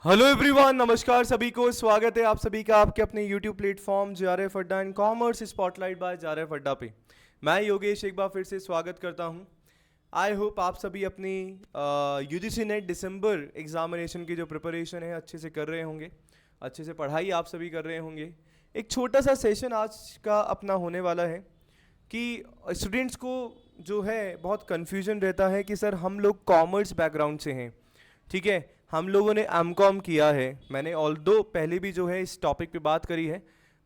Hello everyone, नमस्कार सभी को। स्वागत है आप सभी का आपके अपने YouTube platform JRF Adda and commerce spotlight by JRF Adda पे। मैं योगेश एक बार फिर से स्वागत करता हूं। आई होप आप सभी अपनी यूजीसी नेट दिसंबर एग्जामिनेशन की जो प्रिपरेशन है अच्छे से कर रहे होंगे, अच्छे से पढ़ाई आप सभी कर रहे होंगे। एक छोटा सा सेशन आज का अपना होने वाला है कि स्टूडेंट्स को जो है बहुत कन्फ्यूजन रहता है कि सर हम लोग कॉमर्स बैकग्राउंड से हैं, ठीक है, हम लोगों ने एमकॉम किया है। मैंने ऑल्दो पहले भी जो है इस टॉपिक पे बात करी है,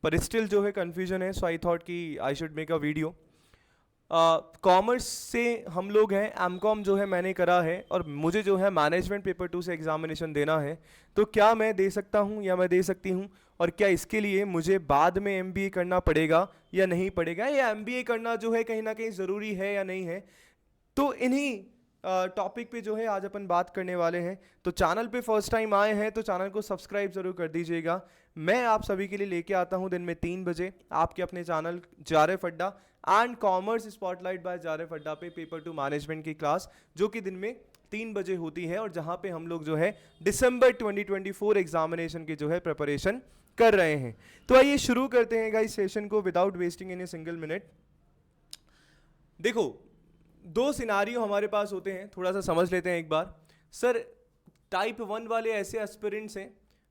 पर स्टिल जो है कन्फ्यूजन है, सो आई थॉट कि I should make a video. Commerce से हम लोग हैं, एमकॉम जो है मैंने करा है और मुझे जो है मैनेजमेंट पेपर 2 से एग्जामिनेशन देना है। तो क्या मैं दे सकता हूँ या मैं दे सकती हूँ, और क्या इसके लिए मुझे बाद में एमबीए करना पड़ेगा या नहीं पड़ेगा, या एमबीए करना जो है कहीं ना कहीं ज़रूरी है या नहीं है। तो इन्हीं टॉपिक पे जो है आज अपन बात करने वाले हैं। तो चैनल पे फर्स्ट टाइम आए हैं तो चैनल को सब्सक्राइब जरूर कर दीजिएगा। मैं आप सभी के लिए लेके आता हूं दिन में 3 बजे आपके अपने channel JRF Adda and commerce spotlight by JRF Adda पे पेपर 2 मैनेजमेंट की क्लास, जो कि दिन में 3 बजे होती है और जहां पे हम लोग जो है दिसंबर 2024 एग्जामिनेशन की जो है प्रिपरेशन कर रहे हैं। तो आइए शुरू करते हैं गाइस सेशन को without wasting any single minute. देखो, 2 सिनारियो हमारे पास होते हैं, थोड़ा सा समझ लेते हैं एक बार। सर टाइप 1 वाले ऐसे एस्पिरेंट्स हैं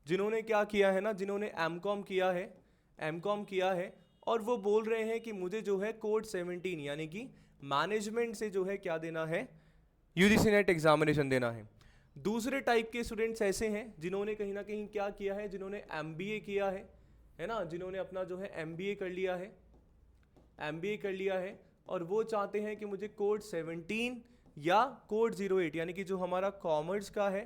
जिन्होंने क्या किया है ना, जिन्होंने एमकॉम किया है और वो बोल रहे हैं कि मुझे जो है कोड 17 यानी कि मैनेजमेंट से जो है क्या देना है, यूजीसी नेट एग्जामिनेशन देना है। दूसरे टाइप के स्टूडेंट्स ऐसे हैं जिन्होंने कहीं ना कहीं क्या किया है, जिन्होंने एमबीए किया है ना, जिन्होंने अपना जो है एमबीए कर लिया है और वो चाहते हैं कि मुझे कोड 17 या कोड 08 यानी कि जो हमारा कॉमर्स का है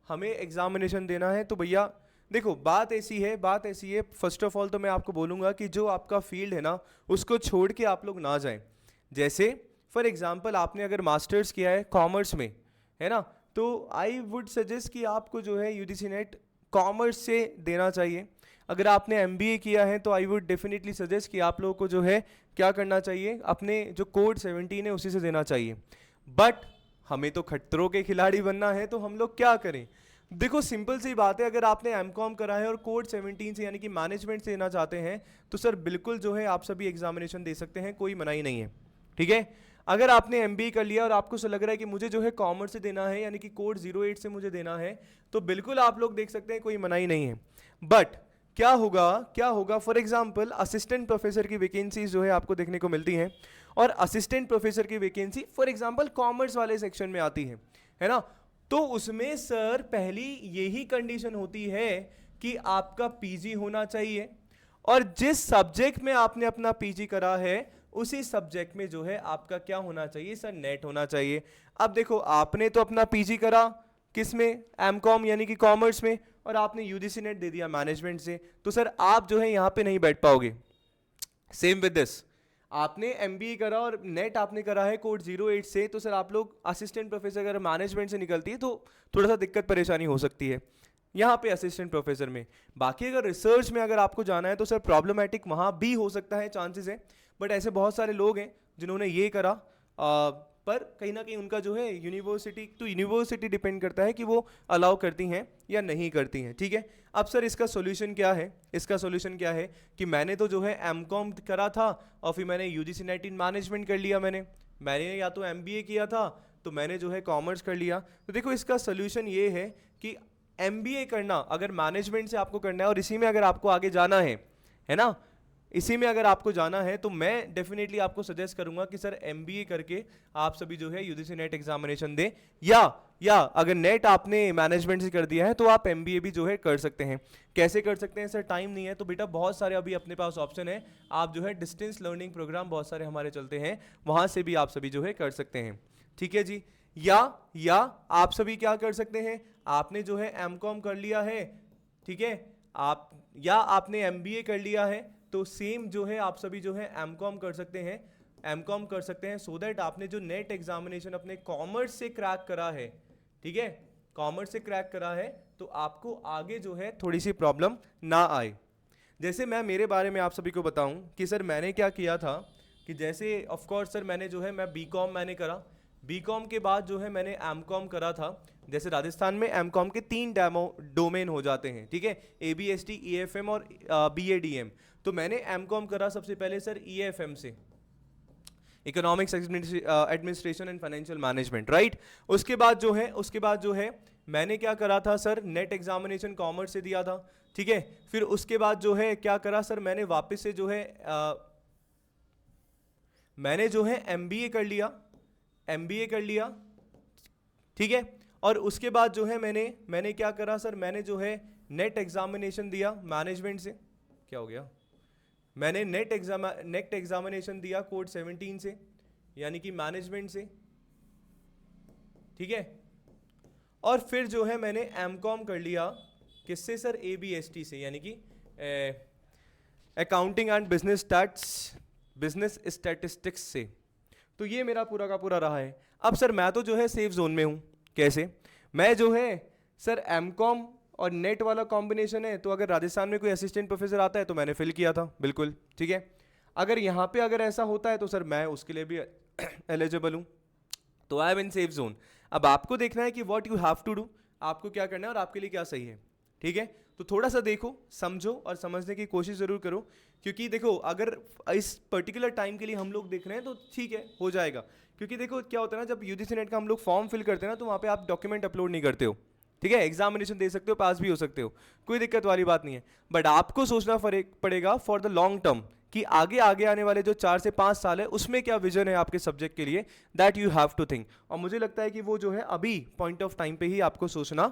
हमें एग्जामिनेशन देना है। तो भैया देखो, बात ऐसी है, फर्स्ट ऑफ ऑल तो मैं आपको बोलूँगा कि जो आपका फील्ड है ना उसको छोड़ के आप लोग ना जाएं। जैसे फॉर एग्जांपल आपने अगर मास्टर्स किया है कॉमर्स में, है ना, तो आई वुड सजेस्ट कि आपको जो है यूजीसी नेट कॉमर्स से देना चाहिए। अगर आपने एमबीए किया है तो आई वुड डेफिनेटली सजेस्ट कि आप लोगों को जो है क्या करना चाहिए, अपने जो कोड 17 है उसी से देना चाहिए। बट हमें तो खतरों के खिलाड़ी बनना है, तो हम लोग क्या करें? देखो सिंपल सी बात है, अगर आपने एमकॉम करा है और कोड 17 से यानी कि मैनेजमेंट से देना चाहते हैं तो सर बिल्कुल जो है आप सभी एग्जामिनेशन दे सकते हैं, कोई मनाही नहीं है, ठीक है। अगर आपने एमबीए कर लिया और आपको लग रहा है कि मुझे जो है कॉमर्स से देना है यानी कि कोड 08 से मुझे देना है, तो बिल्कुल आप लोग देख सकते हैं, कोई मनाही नहीं है। बट क्या होगा फॉर एग्जाम्पल असिस्टेंट प्रोफेसर की वैकेंसीज जो है आपको देखने को मिलती हैं, और असिस्टेंट प्रोफेसर की वैकेंसी फॉर एग्जाम्पल कॉमर्स वाले सेक्शन में आती है ना। तो उसमें सर पहली यही कंडीशन होती है कि आपका पीजी होना चाहिए, और जिस सब्जेक्ट में आपने अपना पीजी करा है उसी सब्जेक्ट में जो है आपका क्या होना चाहिए सर, नेट होना चाहिए। अब देखो, आपने तो अपना पीजी करा किस में, एमकॉम यानी कि कॉमर्स में, और आपने यूजीसी नेट दे दिया मैनेजमेंट से, तो सर आप जो है यहां पे नहीं बैठ पाओगे। सेम विद दिस, आपने एमबीए करा और नेट आपने करा है कोड 08 से, तो सर आप लोग असिस्टेंट प्रोफेसर अगर मैनेजमेंट से निकलती है तो थोड़ा सा दिक्कत परेशानी हो सकती है यहाँ पे असिस्टेंट प्रोफेसर में। बाकी अगर रिसर्च में अगर आपको जाना है तो सर प्रॉब्लमेटिक वहाँ भी हो सकता है, चांसेस है, बट ऐसे बहुत सारे लोग हैं जिन्होंने ये करा, पर कहीं ना कहीं उनका जो है यूनिवर्सिटी टू यूनिवर्सिटी डिपेंड करता है कि वो अलाउ करती हैं या नहीं करती हैं, ठीक है। अब सर इसका सॉल्यूशन क्या है? इसका सॉल्यूशन क्या है कि मैंने तो जो है एमकॉम करा था और फिर मैंने यूजीसी नेट इन मैनेजमेंट कर लिया, मैंने या तो एमबीए किया था तो मैंने जो है कॉमर्स कर लिया। तो देखो इसका सॉल्यूशन ये है कि एमबीए करना अगर मैनेजमेंट से आपको करना है और इसी में अगर आपको आगे जाना है ना, इसी में अगर आपको जाना है, तो मैं डेफिनेटली आपको सजेस्ट करूंगा कि सर एमबीए करके आप सभी जो है यूजीसी नेट एग्जामिनेशन दें, या अगर नेट आपने मैनेजमेंट से कर दिया है तो आप एमबीए भी जो है कर सकते हैं। कैसे कर सकते हैं सर? टाइम नहीं है तो बेटा बहुत सारे अभी अपने पास ऑप्शन है, आप जो है डिस्टेंस लर्निंग प्रोग्राम बहुत सारे हमारे चलते हैं, वहां से भी आप सभी जो है कर सकते हैं, ठीक है जी। या आप सभी क्या कर सकते हैं, आपने जो है एमकॉम कर लिया है, ठीक है, आपने एमबीए कर लिया है, तो सेम जो है आप सभी जो है एमकॉम कर सकते हैं, सो दैट आपने जो नेट एग्जामिनेशन अपने कॉमर्स से क्रैक करा है, ठीक है, कॉमर्स से क्रैक करा है, तो आपको आगे जो है थोड़ी सी प्रॉब्लम ना आए। जैसे मैं मेरे बारे में आप सभी को बताऊं कि सर मैंने क्या किया था, कि जैसे ऑफ कोर्स सर मैंने जो है मैं बीकॉम मैंने करा, बीकॉम के बाद जो है मैंने एमकॉम करा था। जैसे राजस्थान में एमकॉम के 3 डोमेन हो जाते हैं, ठीक है, ABST, EFM और BADM। तो मैंने एमकॉम करा सबसे पहले सर EFM से, economics administration and financial management, right. उसके बाद जो है मैंने क्या करा था सर, नेट एग्जामिनेशन कॉमर्स से दिया था, ठीक है। फिर उसके बाद जो है क्या करा सर, मैंने वापस से जो है मैंने जो है MBA कर लिया, ठीक है। और उसके बाद जो है मैंने क्या करा सर, मैंने जो है नेट एग्जामिनेशन दिया मैनेजमेंट से, क्या हो गया, मैंने नेट एग्जामिनेशन दिया कोड 17 से, यानी कि मैनेजमेंट से, ठीक है। और फिर जो है मैंने एमकॉम कर लिया किससे सर, ABST से, यानी कि अकाउंटिंग एंड बिजनेस स्टैटिस्टिक्स से। तो ये मेरा पूरा का पूरा रहा है। अब सर मैं तो जो है सेफ जोन में हूँ। कैसे? मैं जो है सर एमकॉम और नेट वाला कॉम्बिनेशन है, तो अगर राजस्थान में कोई असिस्टेंट प्रोफेसर आता है तो मैंने फिल किया था, बिल्कुल ठीक है। अगर यहाँ पे अगर ऐसा होता है तो सर मैं उसके लिए भी एलिजिबल हूँ, तो I am in safe zone. अब आपको देखना है कि what you have to do, आपको क्या करना है और आपके लिए क्या सही है, ठीक है। तो थोड़ा सा देखो, समझो और समझने की कोशिश ज़रूर करो, क्योंकि देखो अगर इस पर्टिकुलर टाइम के लिए हम लोग देख रहे हैं तो ठीक है, हो जाएगा। क्योंकि देखो क्या होता है ना, जब UGC नेट का हम लोग फॉर्म फिल करते हैं ना, तो वहाँ पे आप डॉक्यूमेंट अपलोड नहीं करते हो, ठीक है। एग्जामिनेशन दे सकते हो, पास भी हो सकते हो, कोई दिक्कत वाली बात नहीं है। बट आपको सोचना पड़ेगा फॉर द लॉन्ग टर्म कि आगे आने वाले जो 4 से 5 साल है उसमें क्या विजन है आपके सब्जेक्ट के लिए, that you have to think. और मुझे लगता है कि वो जो है अभी पॉइंट ऑफ टाइम पे ही आपको सोचना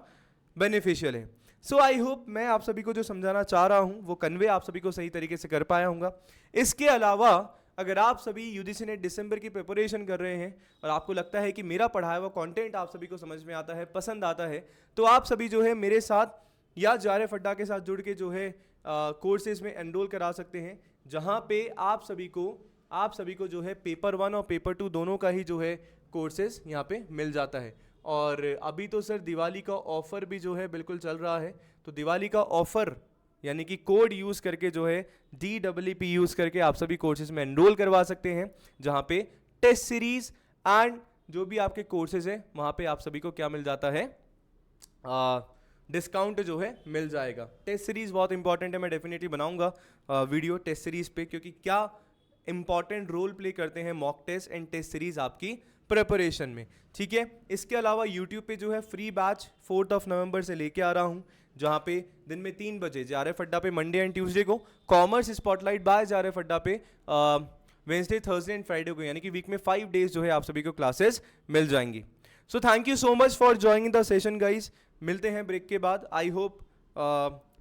बेनिफिशियल है। सो आई होप मैं आप सभी को जो समझाना चाह रहा हूँ वो कन्वे आप सभी को सही तरीके से कर पाया हूँगा। इसके अलावा अगर आप सभी UGC नेट दिसंबर की प्रिपरेशन कर रहे हैं और आपको लगता है कि मेरा पढ़ाया हुआ कंटेंट आप सभी को समझ में आता है, पसंद आता है, तो आप सभी जो है मेरे साथ या JRF अड्डा के साथ जुड़ के जो है कोर्सेज में एनरोल करा सकते हैं, जहाँ पे आप सभी को जो है पेपर 1 और पेपर 2 दोनों का ही जो है कोर्सेज यहाँ पे मिल जाता है। और अभी तो सर दिवाली का ऑफ़र भी जो है बिल्कुल चल रहा है, तो दिवाली का ऑफ़र यानी कि कोड यूज़ करके जो है DEEP यूज़ करके आप सभी कोर्सेज में एनरोल करवा सकते हैं, जहाँ पे टेस्ट सीरीज़ एंड जो भी आपके कोर्सेज हैं वहाँ पे आप सभी को क्या मिल जाता है, डिस्काउंट जो है मिल जाएगा। टेस्ट सीरीज़ बहुत इंपॉर्टेंट है, मैं डेफिनेटली बनाऊंगा वीडियो टेस्ट सीरीज़ पे, क्योंकि क्या इंपॉर्टेंट रोल प्ले करते हैं mock test and test series आपकी प्रिपरेशन में, ठीक है। इसके अलावा यूट्यूब पे जो है फ्री बैच 4 नवंबर से लेके आ रहा हूँ, जहाँ पे दिन में 3 बजे JRF अड्डा पे मंडे एंड ट्यूसडे को, कॉमर्स स्पॉटलाइट बाय JRF अड्डा पे वेंसडे, थर्सडे एंड फ्राइडे को, यानी कि वीक में 5 डेज जो है आप सभी को क्लासेस मिल जाएंगी। So thank you so much for joining the session guys. मिलते हैं ब्रेक के बाद। आई होप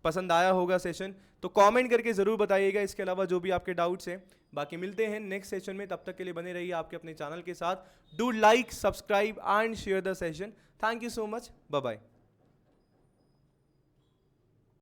पसंद आया होगा सेशन, तो कमेंट करके ज़रूर बताइएगा। इसके अलावा जो भी आपके डाउट्स हैं, बाकी मिलते हैं नेक्स्ट सेशन में। तब तक के लिए बने रहिए आपके अपने चैनल के साथ। Do like, subscribe and share the session. Thank you so much, bye bye.